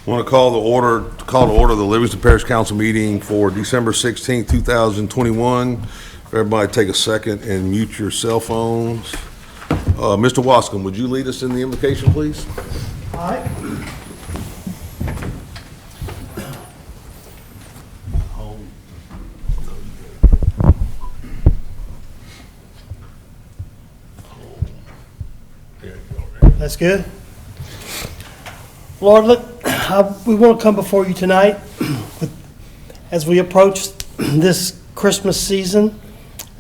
Want to call to order the Livingston Parish Council meeting for December 16th, 2021. Everybody take a second and mute your cell phones. Mr. Wascom, would you lead us in the invocation, please? All right. That's good. Lord, we want to come before you tonight as we approach this Christmas season,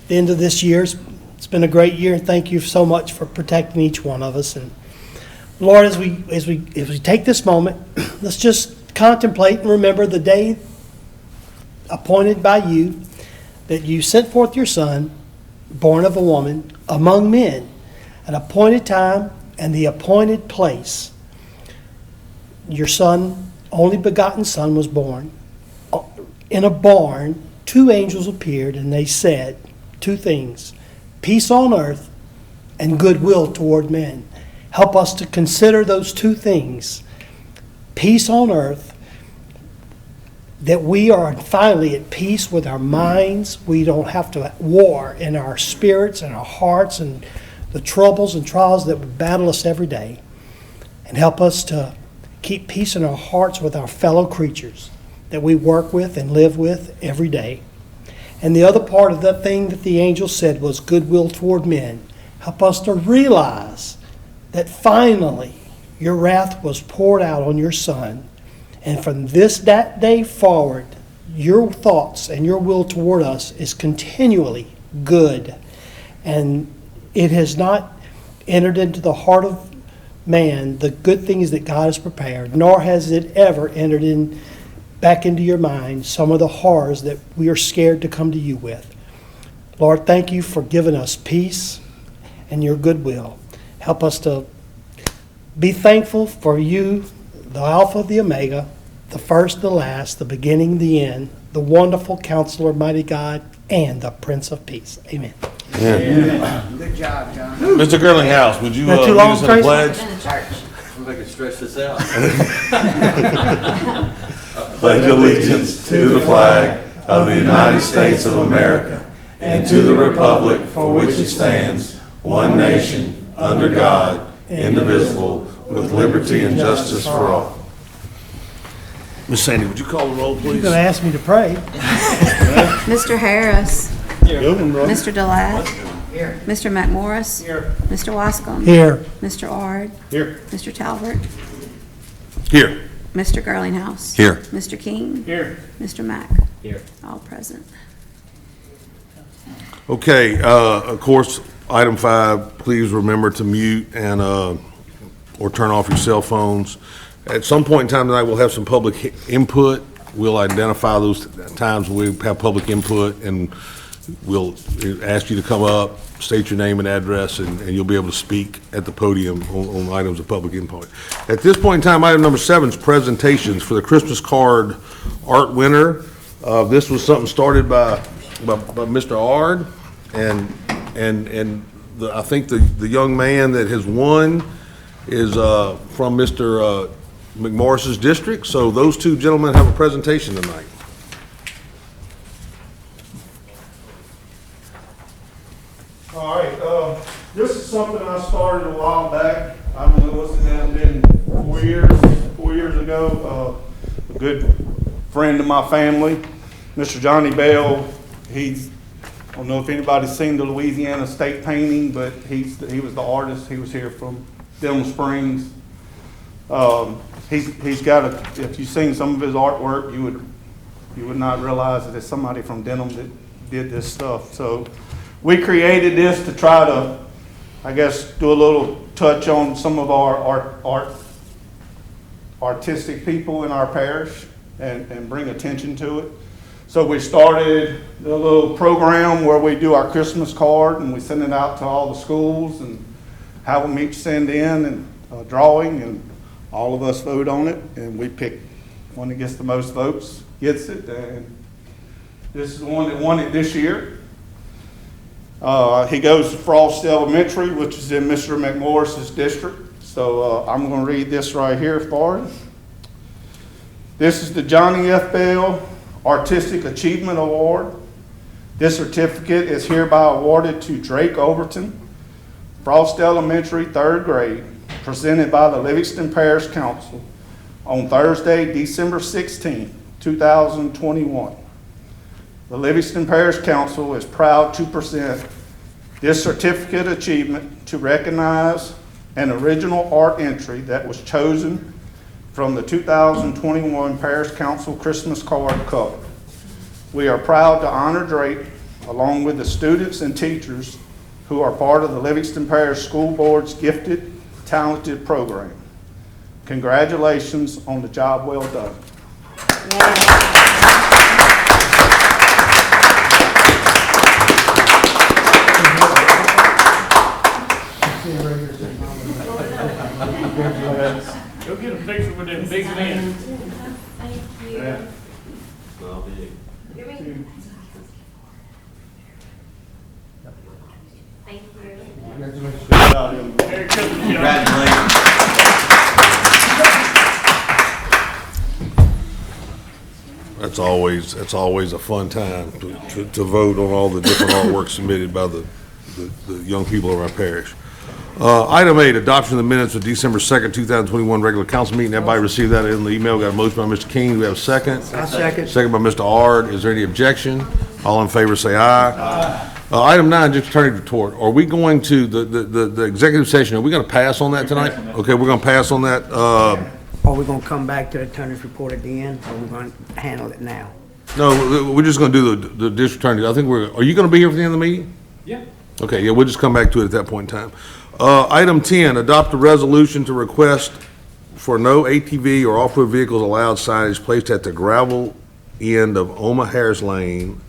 the end of this year. It's been a great year, and thank you so much for protecting each one of us. And Lord, as we take this moment, let's just contemplate and remember the day appointed by you that you sent forth your Son, born of a woman, among men, an appointed time and the appointed place. Your Son, only begotten Son, was born. In a barn, two angels appeared, and they said two things: peace on earth and goodwill toward men. Help us to consider those two things. Peace on earth, that we are finally at peace with our minds. We don't have to war in our spirits and our hearts and the troubles and trials that battle us every day. And help us to keep peace in our hearts with our fellow creatures that we work with and live with every day. And the other part of that thing that the angel said was goodwill toward men. Help us to realize that finally your wrath was poured out on your Son. And from that day forward, your thoughts and your will toward us is continually good. And it has not entered into the heart of man the good things that God has prepared, nor has it ever entered back into your mind some of the horrors that we are scared to come to you with. Lord, thank you for giving us peace and your goodwill. Help us to be thankful for you, the Alpha, the Omega, the first, the last, the beginning, the end, the wonderful Counselor, mighty God, and the Prince of Peace. Amen. Yeah. Good job, John. Mr. Girlinghouse, would you Not too lead long, us in the Tracy? pledge? In the church. If I could stretch this out. Pledge allegiance to the flag of the United States of America and to the republic for which it stands, one nation, under God, indivisible, with liberty and justice for all. Miss Sandy, would you call the roll, You're please? going to ask me to pray. Mr. Harris. Good one, brother. Mr. Delat. Here. Mr. McMorris. Here. Mr. Wascom. Here. Mr. Ard. Here. Mr. Talbert. Here. Mr. Girlinghouse. Here. Mr. King. Here. Mr. Mack. Here. All present. Okay, of course, item 5, please remember to mute and or turn off your cell phones. At some point in time tonight, we'll have some public input. We'll identify those times when we have public input, and we'll ask you to come up, state your name and address, and you'll be able to speak at the podium on items of public input. At this point in time, item number 7 is presentations for the Christmas card art winner. This was something started by Mr. Ard, and I think the young man that has won is from Mr. McMorris's district. So those two gentlemen have a presentation tonight. All right, this is something I started a while back. I don't know what's it now been 4 years ago. A good friend of my family, Mr. Johnny Bell. I don't know if anybody's seen the Louisiana State painting, but he was the artist. He was here from Denham Springs. He's got if you've seen some of his artwork, you would not realize that it's somebody from Denham that did this stuff. So we created this to try to, I guess, do a little touch on some of our artistic people in our parish and bring attention to it. So we started a little program where we do our Christmas card and we send it out to all the schools and have them each send in and a drawing, and all of us vote on it, and we pick one that gets the most votes gets it. And this is the one that won it this year. He goes to Frost Elementary, which is in Mr. McMorris's district. So I'm going to read this right here for you. This is the Johnny F. Bell Artistic Achievement Award. This certificate is hereby awarded to Drake Overton, Frost Elementary, 3rd grade, presented by the Livingston Parish Council on Thursday, December 16, 2021. The Livingston Parish Council is proud to present this certificate achievement to recognize an original art entry that was chosen from the 2021 Parish Council Christmas card cover. We are proud to honor Drake along with the students and teachers who are part of the Livingston Parish School Board's Gifted, Talented program. Congratulations on the job well done. Go get a picture with them big men. Thank you. Well, big. Thank you. Merry Christmas, y'all. Congratulations. That's always a fun time to vote on all the different artwork submitted by the young people of our parish. Item 8, adoption of the minutes of December 2nd, 2021 regular council meeting. Everybody received that in the email. Got a motion by Mr. King. Do we have a second? Second. Second by Mr. Ard. Is there any objection? All in favor say aye. Item 9, just turning to toward, are we going to, the executive session, are we going to pass on that tonight? Okay, we're going to pass on that. Are we gonna come back to the attorney's report at the end, or we're gonna handle it now? No, we're just going to do the district attorney. I think are you going to be here for the end of the meeting? Yeah. Okay, yeah, we'll just come back to it at that point in time. Item 10, adopt a resolution to request for no ATV or off-road vehicles allowed signage placed at the gravel end of Oma Harris Lane,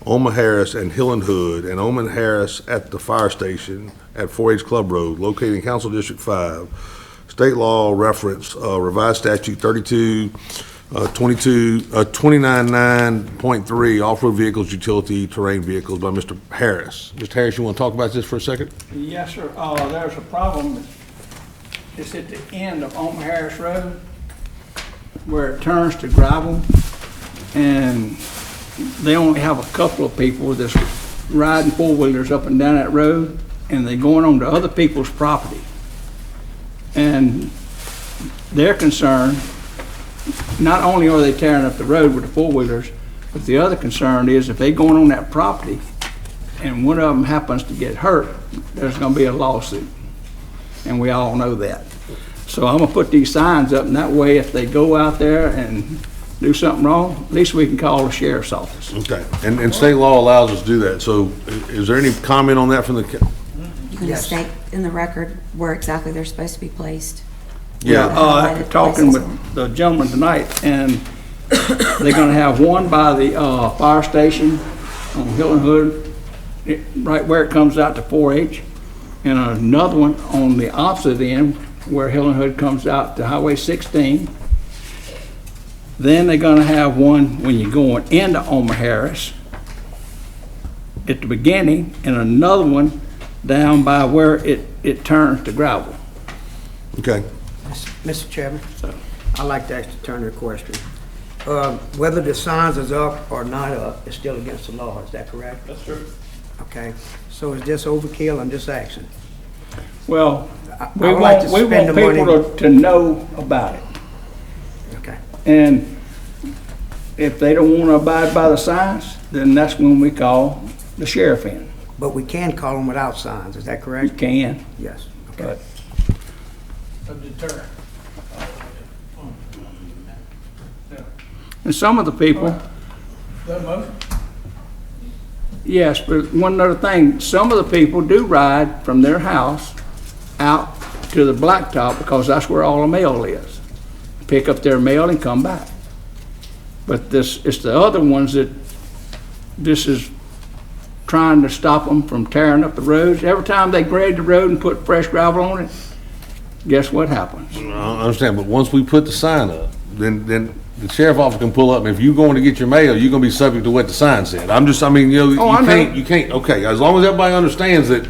Oma Harris and Hill and Hood, and Oma Harris at the fire station at 4H Club Road, located in Council District 5. State law reference, revised statute 29.9.3, off-road vehicles, utility terrain vehicles by Mr. Harris. Mr. Harris, you want to talk about this for a second? Yes, sir. There's a problem. It's at the end of Oma Harris Road where it turns to gravel, and they only have a couple of people that's riding four-wheelers up and down that road, and they're going on to other people's property. And they're concerned, not only are they tearing up the road with the four-wheelers, but the other concern is if they going on that property and one of them happens to get hurt, there's gonna be a lawsuit. And we all know that. So I'm gonna put these signs up, and that way if they go out there and do something wrong, at least we can call the sheriff's office. Okay, and state law allows us to do that. So is there any comment on that from the, You can state in the record where exactly they're supposed to be placed. yeah, After talking with the gentleman tonight, and they're gonna have one by the, fire station on Hill and Hood, right where it comes out to 4H, and another one on the opposite end where Hill and Hood comes out to Highway 16. Then they're gonna have one when you're going into Oma Harris at the beginning, and another one down by where it turns to gravel. okay. Mr. Chairman, I'd like to ask the attorney a question. Whether the signs is up or not up, it's still against the law, is that correct? That's true. Okay, so is this overkill? I'm just asking. Well, I we would like want, to we spend want the money- people to know about it. Okay, And if they don't want to abide by the signs, then that's when we call the sheriff in. but we can call them without signs, is that You correct? can, Yes, okay. but. A deterrent. And some of the people. Yes, but one other thing, some of the people do ride from their house out to the blacktop because that's where all the mail is. Pick up their mail and come back. But it's the other ones that this is trying to stop them from tearing up the roads. Every time they grade the road and put fresh gravel on it, guess what happens? I understand, but once we put the sign up, then the sheriff office can pull up, and if you're going to get your mail, you're gonna be subject to what the sign said. Oh, I know. you can't, okay, as long as everybody understands that,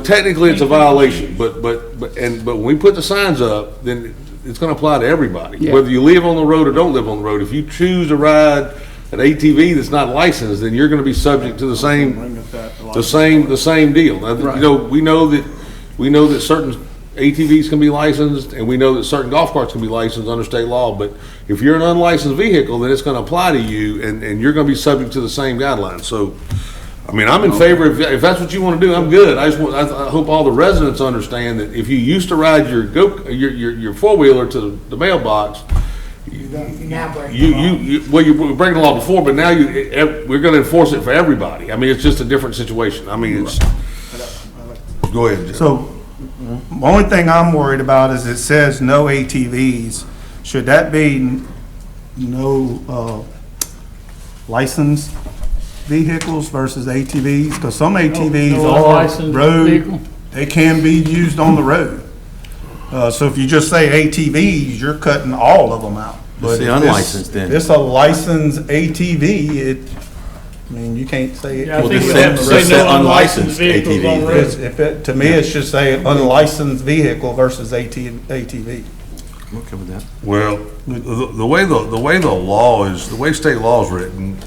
technically it's a violation, but when we put the signs up, then it's gonna apply to everybody. Yeah. Whether you live on the road or don't live on the road, if you choose to ride an ATV that's not licensed, then you're gonna be subject to the same deal. Now, Right. you know, we know that certain ATVs can be licensed, and we know that certain golf carts can be licensed under state law, but if you're an unlicensed vehicle, then it's gonna apply to you, and you're gonna be subject to the same guidelines. So, I mean, I'm in favor, if that's what you wanna do, I'm good. I hope all the residents understand that if you used to ride your four-wheeler to the mailbox, Now break the law. well, you were breaking the law before, but now we're gonna enforce it for everybody. I mean, it's just a different situation. I mean, it's, go ahead, Jim. So, the only thing I'm worried about is it says no ATVs. Should that be no licensed vehicles versus ATVs? Because some ATVs no are licensed vehicle. road, they can be used on the road. So if you just say ATVs, you're cutting all of them out. But the if unlicensed then. If it's a licensed ATV, I mean, you can't say. Yeah, I think just we say- have to just say say no unlicensed unlicensed vehicles on ATV. road. To me, it should say unlicensed vehicle versus ATV. I'm okay with that. Well, the way the law is, the way state law is written,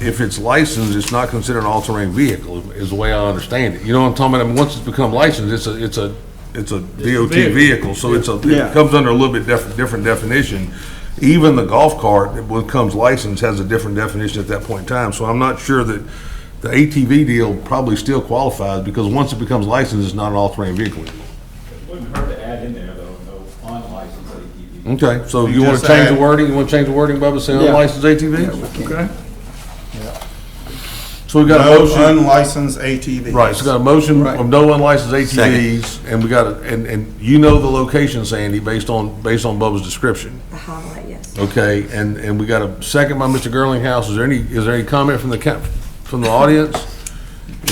if it's licensed, it's not considered an all-terrain vehicle, is the way I understand it. You know what I'm talking about? I mean, once it's become licensed, it's a DOT vehicle, so it comes under a little bit different definition. Even the golf cart, when it comes licensed, has a different definition at that point in time. So I'm not sure that the ATV deal probably still qualifies, because once it becomes licensed, it's not an all-terrain vehicle anymore. It wouldn't hurt to add in there, though, no unlicensed ATV. Okay, so you You want just to change the add- wording? You want to change the wording, Bubba, say Yeah. unlicensed ATVs? Okay. So we got a No motion. unlicensed ATVs. Right, so we got a motion Right. of no unlicensed ATVs, and we got, and you know the location, Sandy, based on Bubba's description. The highlight, yes. Okay, and we got a second by Mr. Girlinghouse. Is there any comment from the audience?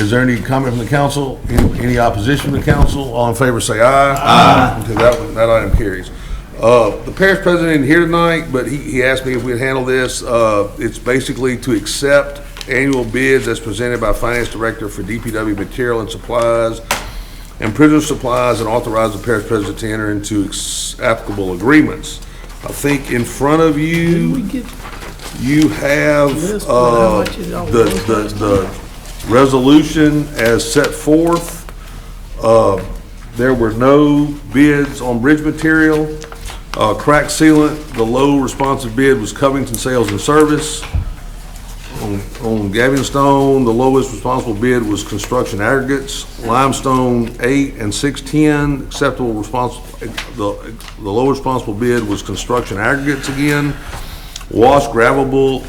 Is there any comment from the council? Any opposition from the council? All in favor, say aye. Aye. Okay, that item carries. The parish president isn't here tonight, but he asked me if we'd handle this. It's basically to accept annual bids as presented by Finance Director for DPW material and supplies and prisoner supplies, and authorize the parish president to enter into applicable agreements. I think in front of you, you have the resolution as set forth. There were no bids on bridge material. Crack sealant, the low responsive bid was Covington Sales and Service. On Gavin-Stone, the lowest responsible bid was Construction Aggregates. Limestone 8 and 610, acceptable the lowest responsible bid was Construction Aggregates again. Wash gravel,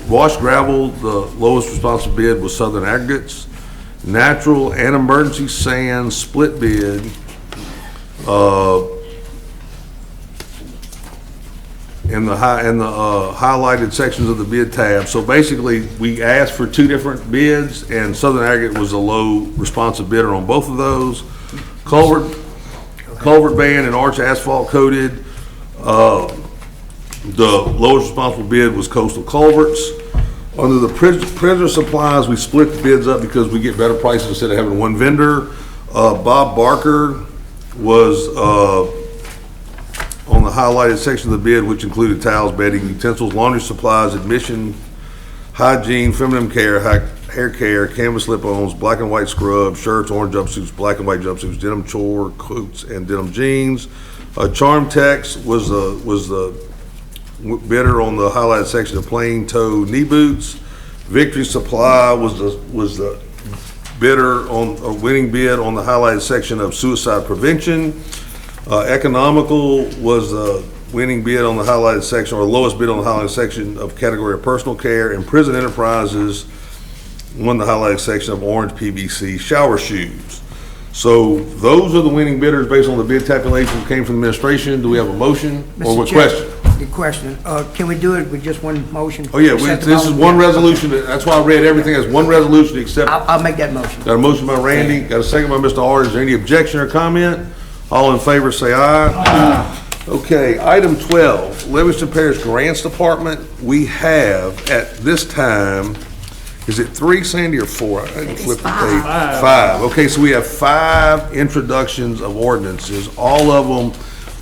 the lowest responsible bid was Southern Aggregates. Natural and emergency sand split bid, in the highlighted sections of the bid tab. So basically, we asked for two different bids, and Southern Aggregate was a low responsive bidder on both of those. Culvert band and arch asphalt coated, the lowest responsible bid was Coastal Culverts. Under the prisoner supplies, we split the bids up because we get better prices instead of having one vendor. Bob Barker was on the highlighted section of the bid, which included towels, bedding, utensils, laundry supplies, admission, hygiene, feminine care, hair care, canvas slip-ons, black and white scrubs, shirts, orange jumpsuits, black and white jumpsuits, denim chore coats, and denim jeans. Charm Tex was the bidder on the highlighted section of plain toe knee boots. Victory Supply was the bidder on a winning bid on the highlighted section of suicide prevention. Economical was the winning bid on the highlighted section, or lowest bid on the highlighted section of category of personal care. And Prison Enterprises won the highlighted section of orange PVC shower shoes. So those are the winning bidders based on the bid tabulation that came from the administration. Do we have a motion or a Mr. Chair, question? the question, can we do it with just one motion? Oh, yeah, Accept the this is motion? one resolution. That's why I read everything as one resolution except. I'll make that motion. Got a motion by Randy, got a second by Mr. Ard. Is there any objection or comment? All in favor, say aye. Aye. Okay, item 12, Livingston Parish Grants Department. We have, at this time, is it 3, Sandy, or 4? I didn't It's flip the five. page. 5. Okay, so we have 5 introductions of ordinances, all of them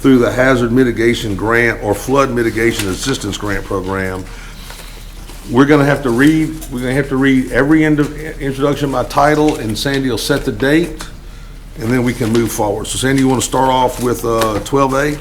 through the Hazard Mitigation Grant or Flood Mitigation Assistance Grant Program. We're gonna have to read every introduction by title, and Sandy will set the date, and then we can move forward. So Sandy, you wanna start off with 12A?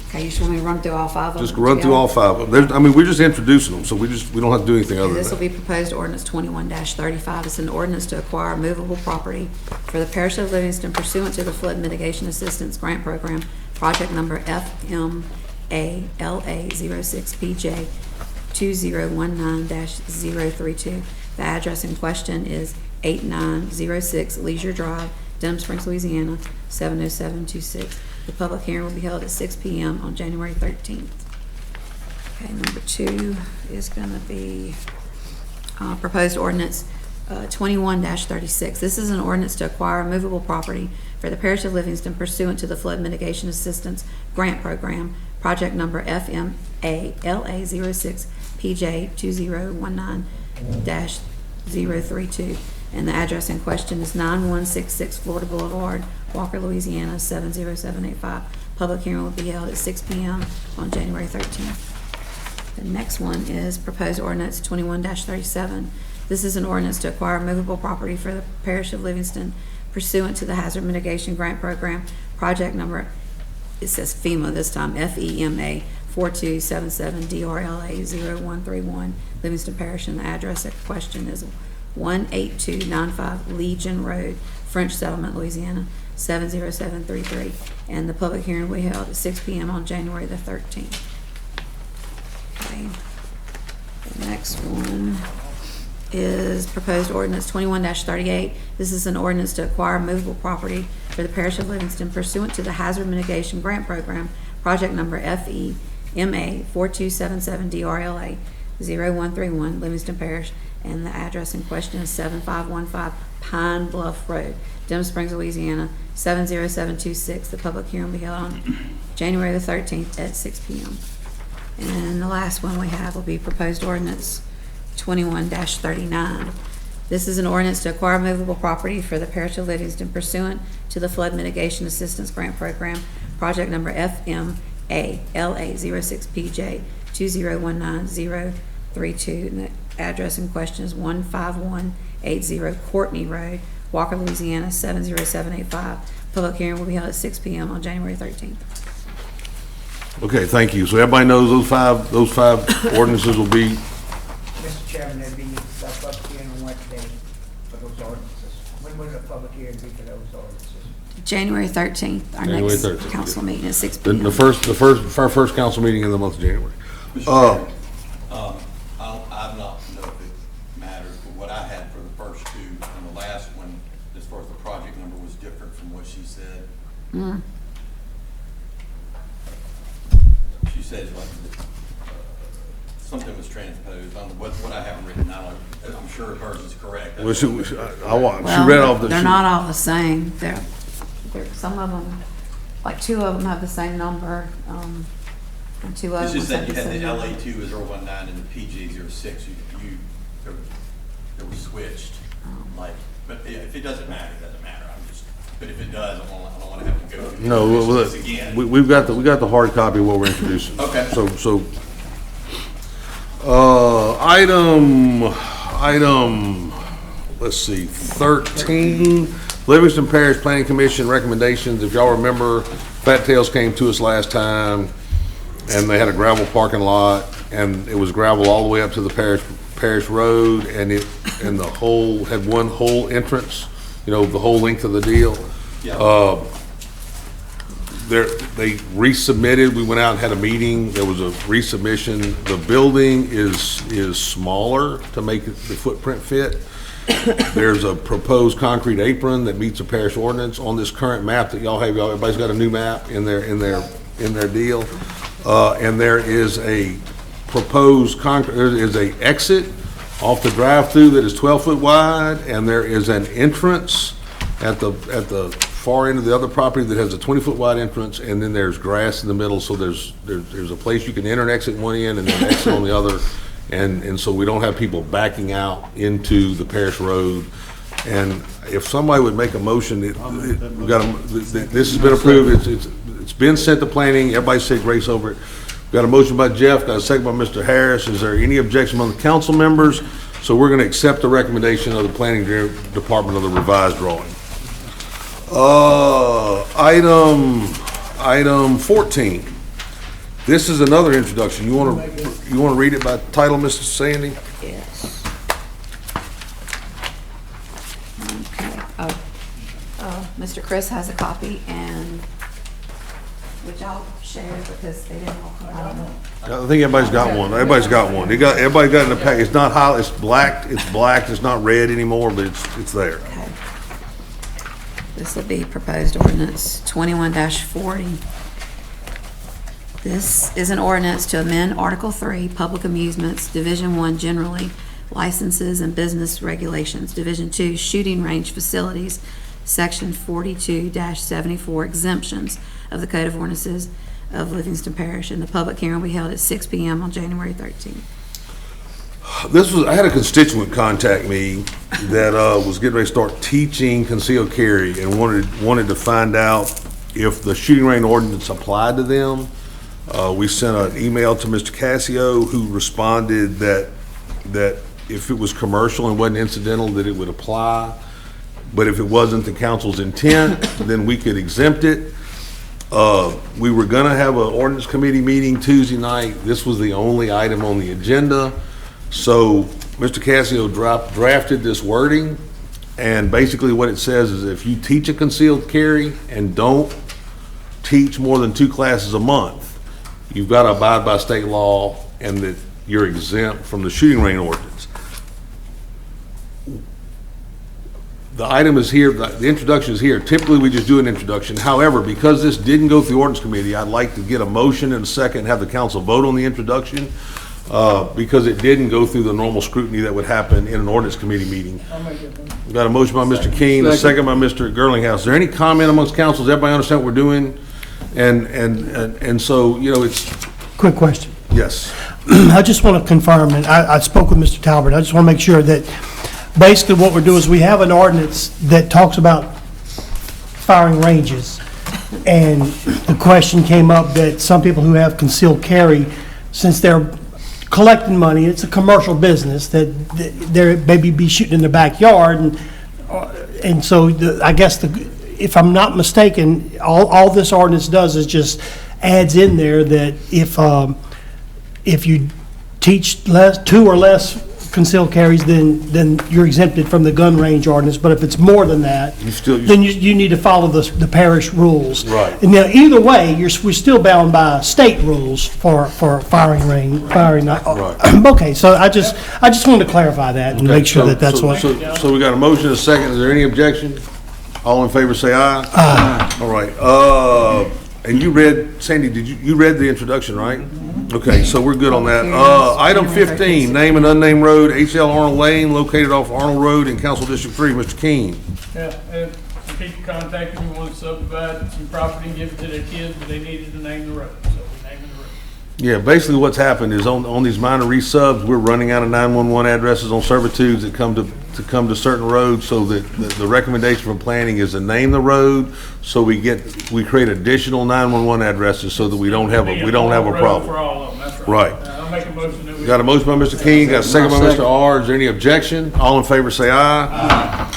Okay, you just want me to run through all 5 of them? Just run through all 5 of them. We're just introducing them, so we don't have to do anything other than This will that. be proposed ordinance 21-35. It's an ordinance to acquire movable property for the Parish of Livingston pursuant to the Flood Mitigation Assistance Grant Program, project number FMALA06PJ 2019-032. The address in question is 8906 Leisure Drive, Denham Springs, Louisiana, 70726. The public hearing will be held at 6 p.m. on January 13th. Okay, number 2 is going to be proposed ordinance 21-36. This is an ordinance to acquire movable property for the Parish of Livingston pursuant to the Flood Mitigation Assistance Grant Program, project number FMALA06 PJ 2019-032. And the address in question is 9166 Florida Boulevard, Walker, Louisiana, 70785. Public hearing will be held at 6 p.m. on January 13th. The next one is proposed ordinance 21-37. This is an ordinance to acquire movable property for the Parish of Livingston pursuant to the Hazard Mitigation Grant Program, project number, it says FEMA this time, FEMA 4277 DRLA 0131, Livingston Parish, and the address in question is 18295 Legion Road, French Settlement, Louisiana, 70733. And the public hearing will be held at 6 p.m. on January the 13th. Okay. The next one is proposed ordinance 21-38. This is an ordinance to acquire movable property for the Parish of Livingston pursuant to the Hazard Mitigation Grant Program, project number FEMA 4277 DRLA 0131, Livingston Parish, and the address in question is 7515 Pine Bluff Road, Denham Springs, Louisiana, 70726. The public hearing will be held on January the 13th at 6 p.m. And the last one we have will be proposed ordinance 21-39. This is an ordinance to acquire movable property for the Parish of Livingston pursuant to the Flood Mitigation Assistance Grant Program, project number FMALA06PJ 2019-032. And the address in question is 15180 Courtney Road, Walker, Louisiana, 70785. Public hearing will be held at 6 p.m. on January 13th. Okay, thank you. So everybody knows those five ordinances will be, Mr. Chairman, there'd be a public hearing on what day for those ordinances? When will the public hearing be for those ordinances? January 13th, our January next 13th, council yeah. meeting at 6 the p.m. first council meeting in the month of January. Mr. Chairman, I'm not know if it matters, but what I had for the first two and the last one, as far as the project number, was different from what she said. Mm. She says like something was transposed on what I have written. I'm sure hers is correct. Well, she Well, read off the. they're not all the same. They're some of them, like 2 of them have the same number, and 2 It's others just have that the you had same the number. LA2 as 019 and the PG06. They were switched. But if it doesn't matter, it doesn't matter. But if it does, I don't want to have to go through No, this again. we've got the hard copy of what we're introducing. Okay. So, item, let's see, 13, Livingston Parish Planning Commission recommendations. If y'all remember, Fat Tails came to us last time, and they had a gravel parking lot, and it was gravel all the way up to the parish road, and the whole, had one whole entrance, the whole length of the deal. Yeah. They resubmitted, we went out and had a meeting, there was a resubmission. The building is smaller to make the footprint fit. There's a proposed concrete apron that meets the parish ordinance on this current map that y'all have. Everybody's got a new map in their deal. And there is a proposed there is a exit off the drive-through that is 12 foot wide, and there is an entrance at the far end of the other property that has a 20-foot wide entrance, and then there's grass in the middle, so there's a place you can enter and exit one end and then exit on the other, and so we don't have people backing out into the parish road. And if somebody would make a motion, we got this has been approved, it's been sent to planning, everybody say grace over it. Got a motion by Jeff, got a second by Mr. Harris. Is there any objection among the council members? So we're gonna accept the recommendation of the planning department of the revised drawing. Item 14. This is another introduction. You wanna read it by title, Mr. Sandy? Yes. Okay. Mr. Chris has a copy, and which I'll share because they didn't all come out. I think everybody's got one. Everybody's got one. Everybody got in the pack. It's not high, it's black, it's not red anymore, but it's there. Okay. This will be proposed ordinance 21-40. This is an ordinance to amend Article 3, Public Amusements, Division 1 generally, licenses and business regulations, Division 2, shooting range facilities, Section 42-74 exemptions of the Code of Ordinances of Livingston Parish, and the public hearing will be held at 6 p.m. on January 13th. I had a constituent contact me that was getting ready to start teaching concealed carry and wanted to find out if the shooting range ordinance applied to them. We sent an email to Mr. Cassio, who responded that if it was commercial and wasn't incidental, that it would apply. But if it wasn't the council's intent, then we could exempt it. We were gonna have an ordinance committee meeting Tuesday night. This was the only item on the agenda. So Mr. Cassio drafted this wording, and basically what it says is if you teach a concealed carry and don't teach more than 2 classes a month, you've got to abide by state law and that you're exempt from the shooting range ordinance. The item is here, the introduction is here. Typically, we just do an introduction. However, because this didn't go through ordinance committee, I'd like to get a motion and a second and have the council vote on the introduction, because it didn't go through the normal scrutiny that would happen in an ordinance committee meeting. We got a motion by Mr. King, a second by Mr. Girlinghouse. Is there any comment amongst council? Does everybody understand what we're doing? And so, you know, it's, Quick question. yes. I just want to confirm, and I spoke with Mr. Talbert, I just want to make sure that basically what we're doing is we have an ordinance that talks about firing ranges. And the question came up that some people who have concealed carry, since they're collecting money, it's a commercial business, that they're maybe be shooting in the backyard. And so I guess if I'm not mistaken, all this ordinance does is just adds in there that if you teach 2 or less concealed carries, then you're exempted from the gun range ordinance. But if it's more than that, then you need to follow the parish rules. Right. And now, either way, we're still bound by state rules for firing range. Right. Okay, so I just wanted to clarify that and make sure that's what. So we got a motion and a second. Is there any objection? All in favor say aye. Aye. All right. And you read, Sandy, you read the introduction, right? Okay, so we're good on that. Item 15, name and unnamed road, H.L. Arnold Lane, located off Arnold Road in Council District 3. Mr. Keene. Yeah, and some people contacted me, wanted to subdivide some property and give it to their kids, but they needed to name the road, so we're naming the road. Yeah, basically what's happened is on these minor resubs, we're running out of 911 addresses on servitudes that come to certain roads, so that the recommendation from planning is to name the road, so we create additional 911 addresses so that we don't have a problem. For all of them, that's Right. I'll make a motion that we. Got a motion by Mr. King, got a second by Mr. R. Is there any objection? All in favor say aye.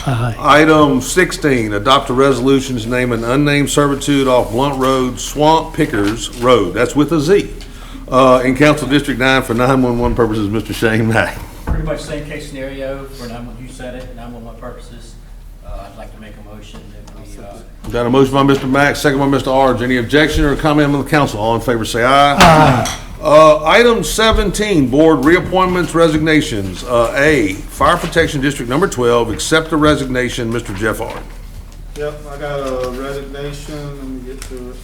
Aye. Item 16, adopt a resolution to name an unnamed servitude off Blunt Road, Swamp Pickers Road, that's with a Z, in Council District 9 for 911 purposes. Mr. Shane Mack. Pretty much same case scenario for 911, you said it, 911 purposes. I'd like to make a motion that we, Got a motion by Mr. Mack, second by Mr. Arge. Any objection or comment from the council? All in favor say aye. Aye. Item 17, board reappointments, resignations. A, Fire Protection District Number 12, accept the resignation, Mr. Jeff Arden. Yep, I got a resignation, let me get to it.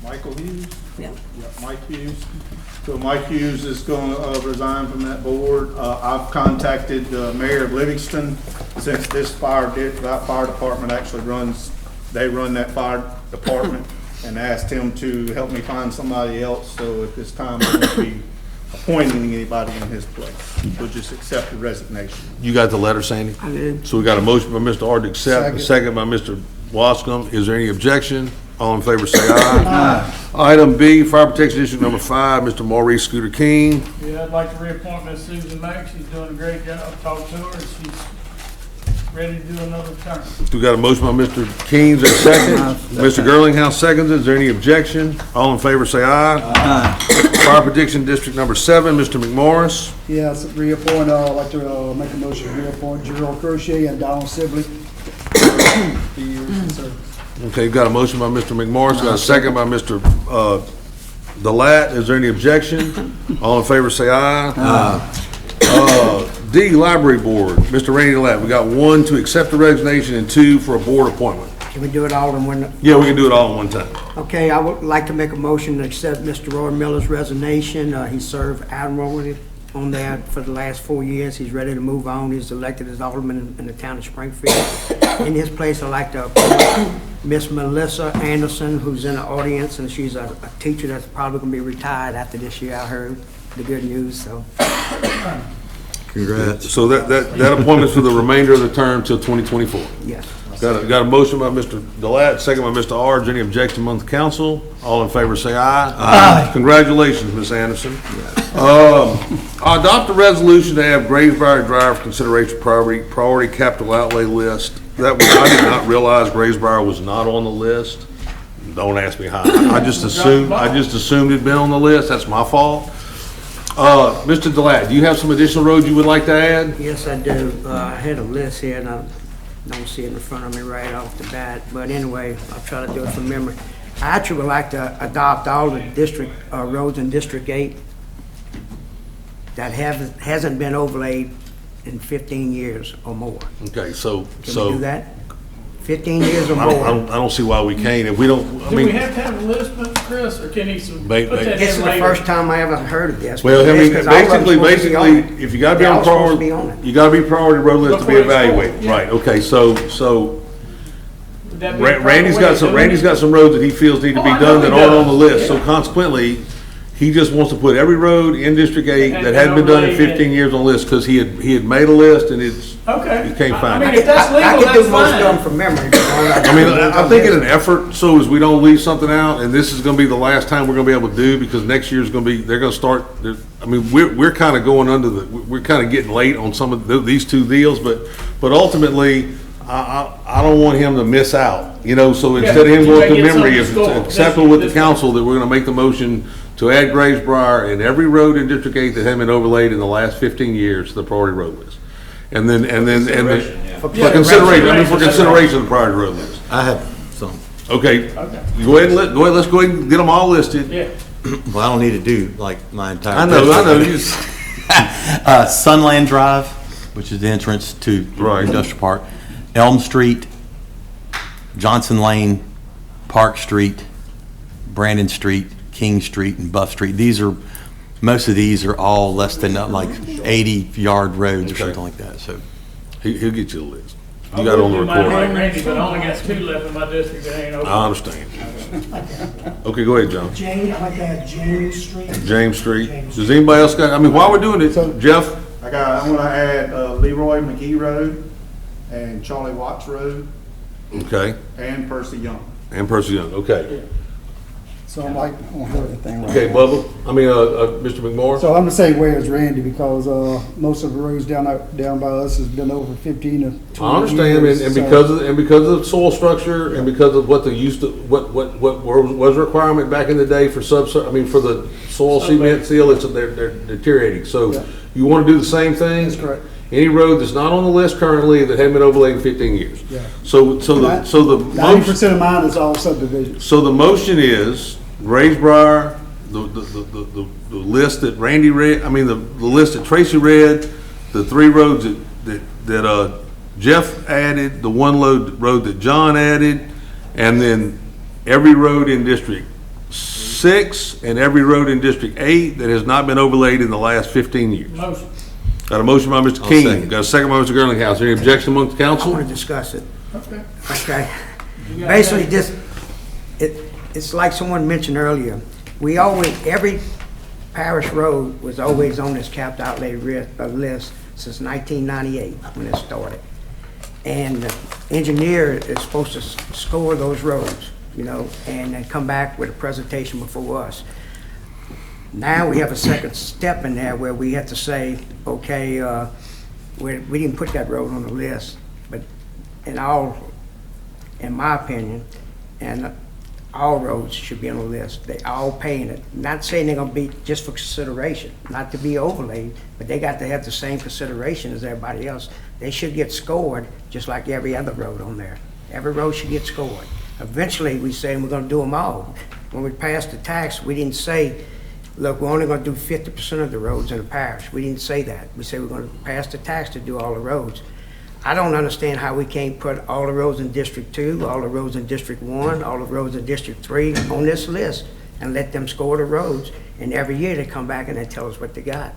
Michael Hughes? Yep. Yeah, Mike Hughes. So Mike Hughes is going to resign from that board. I've contacted the mayor of Livingston, since this fire department actually run that fire department, and asked him to help me find somebody else. So at this time, I'm going to be appointing anybody in his place. We'll just accept the resignation. You got the letter, Sandy? I did. So we got a motion by Mr. Ard to accept, a second by Mr. Wascom. Is there any objection? All in favor say aye. Item B, Fire Protection District Number 5, Mr. Maurice Scooter King. Yeah, I'd like to reappoint Miss Susan Mack. She's doing a great job. Talked to her, and she's ready to do another term. We got a motion by Mr. King, is there a second? Mr. Girlinghouse seconds it. Is there any objection? All in favor say aye. Fire Protection District Number 7, Mr. McMorris. Yes, reappoint, I'd like to make a motion to reappoint Gerald Crochet and Donald Sibley. 3 years in service. Okay, got a motion by Mr. McMorris, got a second by Mr. Delat. Is there any objection? All in favor say aye. D, Library Board, Mr. Randy Delat. We got 1 to accept the resignation and 2 for a board appointment. Can we do it all in one? Yeah, we can do it all in one time. Okay, I would like to make a motion to accept Mr. Roy Miller's resignation. He served admirably on there for the last 4 years. He's ready to move on. He's elected as alderman in the town of Springfield. In his place, I'd like to appoint Miss Melissa Anderson, who's in the audience, and she's a teacher that's probably going to be retired after this year. I heard the good news, so. Congrats. So that appointment's for the remainder of the term till 2024. Yes. Got a motion by Mr. Delat, second by Mr. Ard. Any objection among the council? All in favor say aye. Aye. Congratulations, Ms. Anderson. Adopt a resolution to have Graysbriar Drive for consideration priority capital outlay list. I did not realize Graysbriar was not on the list. Don't ask me how. I just assumed it'd been on the list. That's my fault. Mr. Delat, do you have some additional roads you would like to add? Yes, I do. I had a list here, and I don't see it in front of me right off the bat. But anyway, I'll try to do it from memory. I actually would like to adopt all the district roads in District 8 that hasn't been overlaid in 15 years or more. Okay, so. Can we do that? 15 years or I more. don't see why we can't. If we don't, Do we have to have a list, Mr. Chris, or can he put that This This is in the later? first time I ever heard of this. well, I mean, Because all of them supposed to be on it. basically, if you gotta be They're on all supposed to priority, be on it. you gotta be priority road list to be Before it's full, evaluated. yeah. Right, okay, so Would that be Randy's got some, Randy's some roads that he feels need to Oh, be I done know that he aren't on does. the list. So Yeah. consequently, he just wants to put every road in District 8 that hadn't been done in 15 years on the list, because he had made a list and it's, Okay. you can't find I it. mean, if that's I legal, could do that's most of them fine. from memory. I mean, I think in an effort, so as we don't leave something out, and this is gonna be the last time we're gonna be able to do, because next year's gonna be, they're gonna start, I mean, we're kind of going we're kind of getting late on some of these two deals, but ultimately, I don't want him to miss out, so instead of him you going may to get memory, something if scored. it's acceptable with the council, that we're gonna make the motion to add Graysbriar and every road in District 8 that hasn't been overlaid in the last 15 years to the priority road list. And then, for consideration, for consideration of the priority road list. I have some. Okay, let's go ahead and get them all listed. Yeah. Well, I don't need to do like my entire. I know, Sunland Drive, which is the entrance to Right. Industrial Park, Elm Street, Johnson Lane, Park Street, Brandon Street, King Street, and Buff Street. Most of these are all less than like 80-yard roads or Okay. something like that, so. He'll get you the list. You got it on the I might like recording. Randy, but I only got 2 left in my district that ain't open. I understand. Okay, go ahead, John. James, I'd like to add James Street. James Street. Does anybody else got, while we're doing it, Jeff? I'm gonna add Leroy McGee Road and Charlie Watts Road Okay, and Percy Young. and Percy Young, okay. So I'm like, I don't have everything right. Okay, Bubba, Mr. McMorris? So I'm gonna say where's Randy, because, most of the roads down by us has been over 15 to 20 I understand, years, and so- because of the soil structure, and because of what what was a requirement back in the day for for the soil cement seal, they're deteriorating. So Yeah. you want to do the same thing? That's correct. Any road that's not on the list currently that hadn't been overlaid in 15 years. Yeah. So the 90% of mine is all subdivisions. So the motion is Graysbriar, the list that Randy read, the list that Tracy read, the 3 roads that Jeff added, the 1 road that John added, and then every road in District 6 and every road in District 8 that has not been overlaid in the last 15 years. Motion. Got a motion by Mr. King, got a second by Mr. Girlinghouse. Any objection among the I council? want to discuss it. Okay. Okay. You got Basically, that? it's like someone mentioned earlier. We always, Parish Road was always on this capped outlay list since 1998 when it started. And the engineer is supposed to score those roads, you know, and then come back with a presentation before us. Now we have a second step in there where we have to say, okay, we didn't put that road on the list, but in my opinion, and all roads should be on the list. They all paying it. Not saying they're gonna be just for consideration, not to be overlaid, but they got to have the same consideration as everybody else. They should get scored just like every other road on there. Every road should get scored. Eventually, we say we're gonna do them all. When we passed the tax, we didn't say, look, we're only gonna do 50% of the roads in the parish. We didn't say that. We said we're gonna pass the tax to do all the roads. I don't understand how we can't put all the roads in District 2, all the roads in District 1, all the roads in District 3 on this list and let them score the roads. And every year they come back and they tell us what they got.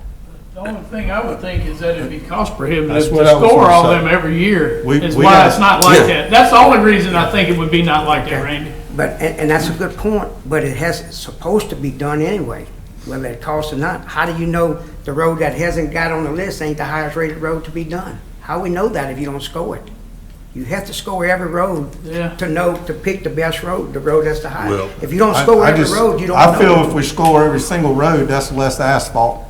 The only thing I would think is that it'd be cost prohibitive That's to what I was score gonna all say. them every year. We Is gotta- why it's not like Yeah. that. That's the only reason I think it would be not like that, Randy. But, and that's a good point, but it's supposed to be done anyway, whether it costs or not. How do you know the road that hasn't got on the list ain't the highest rated road to be done? How we know that if you don't score it? You have to score every road Yeah. to know, to pick the best road, the road that's the Well, highest. If you don't score every road, you don't know. I feel if we score every single road, that's less asphalt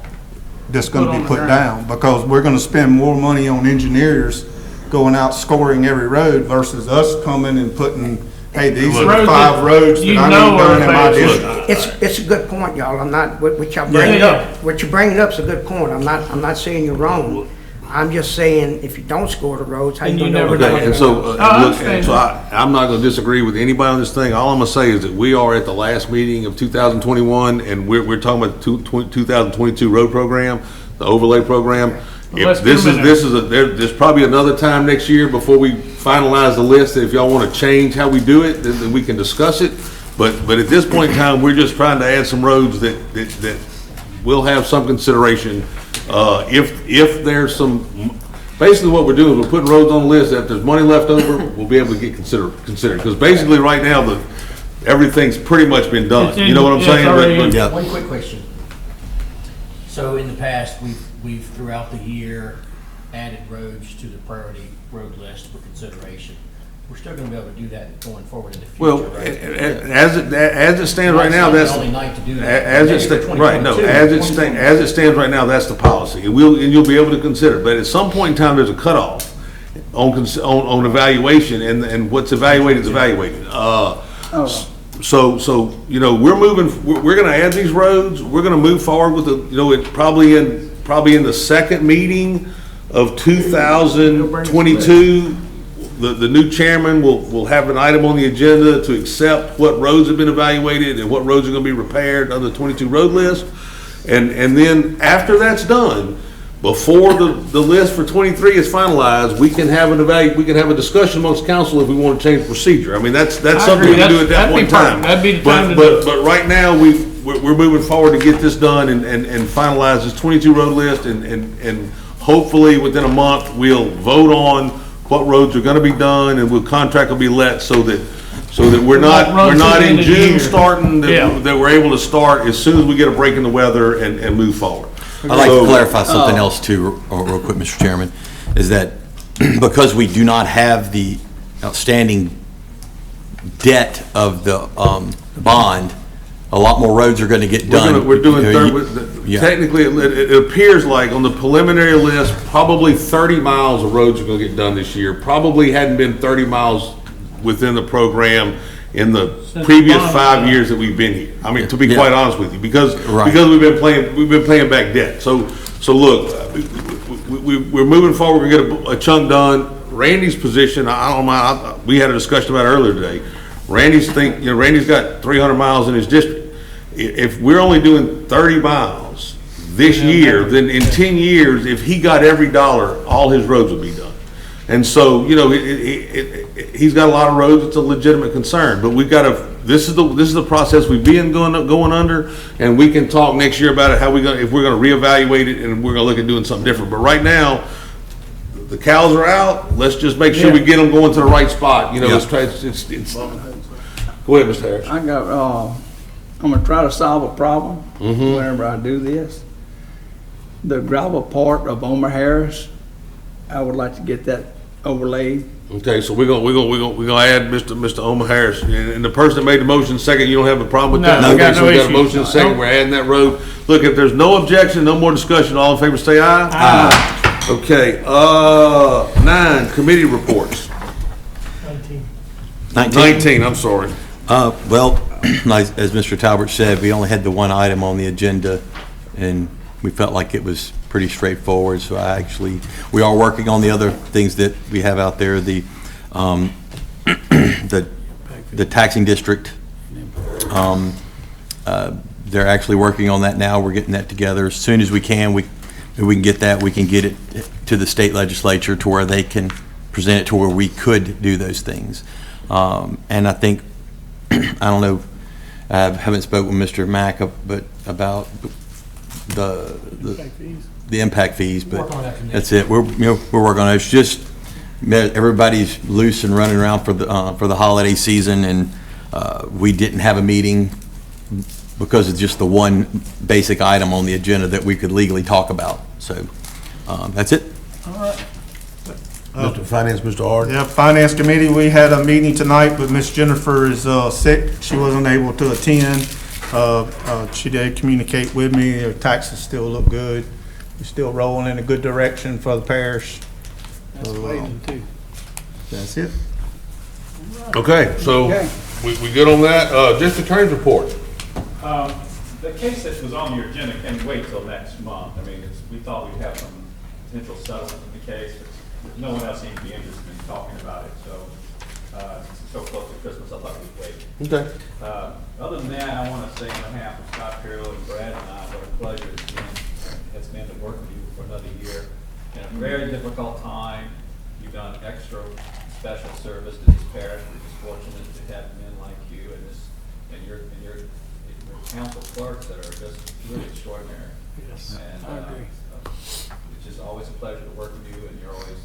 that's Put gonna on be the put ground. down, because we're gonna spend more money on engineers going out scoring every road versus us coming and putting, hey, these are the Roads 5 that roads that you I know need done in are my bad. district. It's a good point, y'all. I'm not, what y'all bringing Yeah. up, what you're bringing up's a good point. I'm not saying you're wrong. I'm just saying, if you don't score the roads, how you Then you gonna know? never what know. Okay, and so, I look, understand. and so I'm not gonna disagree with anybody on this thing. All I'm gonna say is that we are at the last meeting of 2021, and we're talking about the 2022 road program, the overlay program. Let's If get this them in is, there's probably another time next year before we finalize the list, that if y'all wanna change how we do it, then we can discuss it. But at this point in time, we're just trying to add some roads that will have some consideration. If there's some, basically what we're doing is we're putting roads on the list, that if there's money left over, we'll be able to get considered. Because basically, right now, everything's pretty much been done. It's in- You know what I'm it's saying? already in. Yeah. One quick question. So in the past, we've throughout the year added roads to the priority road list for consideration. We're still gonna be able to do that going forward in the future, Well, right? as it stands right now, that's, It's not the only night to do that. as it Maybe for stands, right, no, 2022. as it stands right now, that's the policy. And you'll be able to consider, but at some point in time, there's a cutoff on evaluation, and what's evaluated is evaluated. So, you know, we're gonna add these roads, we're gonna move forward with the, you know, it's probably in the second meeting of 2022, the new chairman will have an item on the agenda to accept what roads have been evaluated and what roads are gonna be repaired on the 22 road list. And then after that's done, before the list for 23 is finalized, we can have a discussion amongst council if we want to change procedure. I mean, that's something we can do at that point in time. That'd be the time to do it. But right now, we're moving forward to get this done and finalize this 22 road list, and hopefully within a month, we'll vote on what roads are gonna be done, and contract will be let so that we're not Run through the in end of the June year. starting, Yeah. that we're able to start as soon as we get a break in the weather and move forward. I'd like So- to clarify something else too, real quick, Mr. Chairman, is that because we do not have the outstanding debt of the bond, a lot more roads are going to get done. We're doing, Yeah. technically, it appears like on the preliminary list, probably 30 miles of roads are gonna get done this year. Probably hadn't been 30 miles within the program in the previous bond 5 years that we've been here. I mean, to be Yeah. quite honest with you, because Right. we've been paying back debt. So look, we're moving forward, we're gonna get a chunk done. Randy's position, I don't mind, we had a discussion about it earlier today. Randy's got 300 miles in his district. If we're only doing 30 miles this year, then in 10 years, if he got every dollar, all his roads would be done. And so, you know, he's got a lot of roads, it's a legitimate concern, but we've got to, this is the process we've been going under, and we can talk next year about it, if we're gonna reevaluate it, and we're gonna look at doing something different. But right now, the cows are out, let's just make sure we get them going to the right spot, you know, Yeah. go ahead, Mr. Harris. I got, I'm gonna try to solve a problem Mm-hmm. whenever I do this. The gravel part of Omer Harris, I would like to get that overlaid. Okay, so we're gonna add Mr. Omer Harris, and the person that made the motion second, you don't have a problem with that? No, I got Okay, so no we got a issue. motion second, we're adding that road. Look, if there's no objection, no more discussion, all in favor say aye. Aye. Okay, 9, committee reports. 19, I'm sorry. Well, as Mr. Talbert said, we only had the one item on the agenda, and we felt like it was pretty straightforward, so we are working on the other things that we have out there, the taxing district. They're actually working on that now, we're getting that together. As soon as we can, we can get that, we can get it to the state legislature to where they can present it to where we could do those things. And I think, I don't know, I haven't spoken with Mr. Mack about the impact fees, but Work on that today. that's it. We're working on it. It's just, everybody's loose and running around for the holiday season, and we didn't have a meeting because it's just the one basic item on the agenda that we could legally talk about. So, that's it. Mr. Finance, Mr. Ard. Yeah, Finance Committee, we had a meeting tonight, but Miss Jennifer is sick. She wasn't able to attend. She did communicate with me. Her taxes still look good. We're still rolling in a good direction for the parish. That's amazing too. That's it. Okay, so Okay. we good on that? Just attorney's report. The case that was on your agenda can wait till next month. I mean, we thought we'd have some potential settlement in the case, but no one else seemed to be interested in talking about it, so, since it's so close to Christmas, I thought we'd wait. Okay. Other than that, I want to say on behalf of Scott Carroll and Brad and I, what a pleasure it's been to work with you for another year. In a very difficult time, you've done extra special service to this parish. We're just fortunate to have men like you and your council clerks that are just really extraordinary. Yes, And, I agree. it's just always a pleasure to work with you, and you're always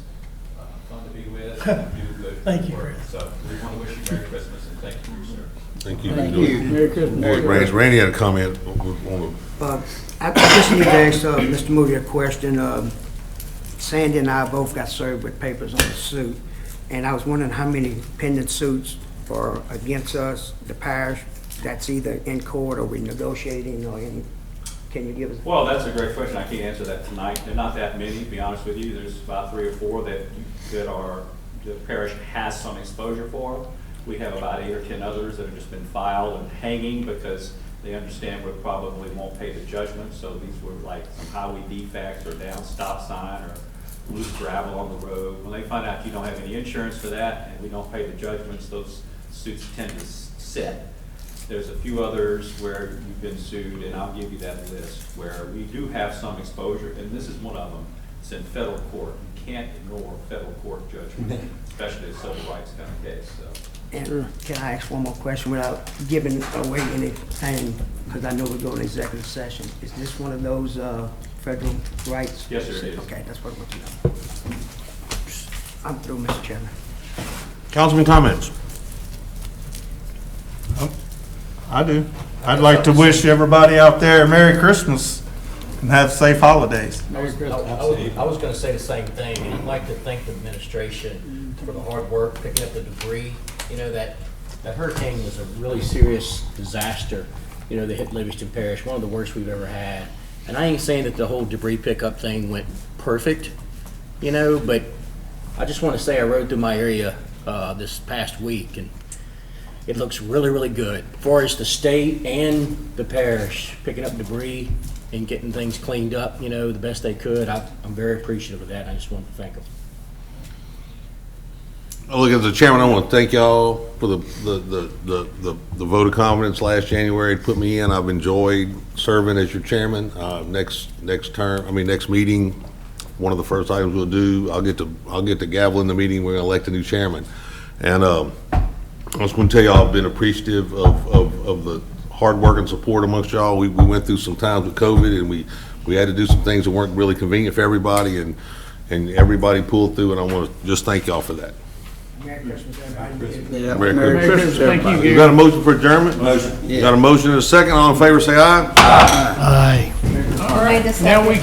fun to be with and do good Thank you, work. Chris. So we want to wish you Merry Christmas and thank you for your service. Thank you. Thank you. Merry Christmas. Randy had a comment on I just need to ask Mr. Moody a question. Sandy and I both got served with papers on the suit, and I was wondering how many pending suits are against us, the parish, that's either in court or we're negotiating or any, can you give us? Well, that's a great question. I can't answer that tonight. There are not that many, to be honest with you. There's about 3 or 4 that the parish has some exposure for. We have about 8 or 10 others that have just been filed and hanging because they understand we probably won't pay the judgment. So these were like some highway defects or down stop sign or loose gravel on the road. When they find out you don't have any insurance for that and we don't pay the judgments, those suits tend to sit. There's a few others where you've been sued, and I'll give you that list, where we do have some exposure, and this is one of them. It's in federal court. You can't ignore federal court judgment, especially a civil rights kind of case, so. And can I ask one more question without giving away anything, because I know we're going to executive session. Is this one of those federal rights? Yes, sir, it is. Okay, that's what I want to know. I'm through, Mr. Chairman. Councilman comments. I do. I'd like to wish everybody out there a Merry Christmas and have safe holidays. I was going to say the same thing, and I'd like to thank the administration for the hard work picking up the debris. You know, that hurricane was a really serious disaster, you know, that hit Livingston Parish, one of the worst we've ever had. And I ain't saying that the whole debris pickup thing went perfect, you know, but I just want to say I rode through my area this past week, and it looks really, really good. As far as the state and the parish picking up debris and getting things cleaned up, you know, the best they could, I'm very appreciative of that. I just want to thank them. Look, as the chairman, I want to thank y'all for the vote of confidence last January to put me in. I've enjoyed serving as your chairman. Next meeting, one of the first items we'll do, I'll get the gavel in the meeting. We're going to elect a new chairman. And I was going to tell y'all I've been appreciative of the hard work and support amongst y'all. We went through some times with COVID, and we had to do some things that weren't really convenient for everybody, and everybody pulled through, and I want to just thank y'all for that. Merry Christmas, everybody. Yeah. Merry Christmas, thank you, You Gary. got a motion for adjournment? Motion. Got a motion and a second, all in favor, say aye. Aye. All right, now we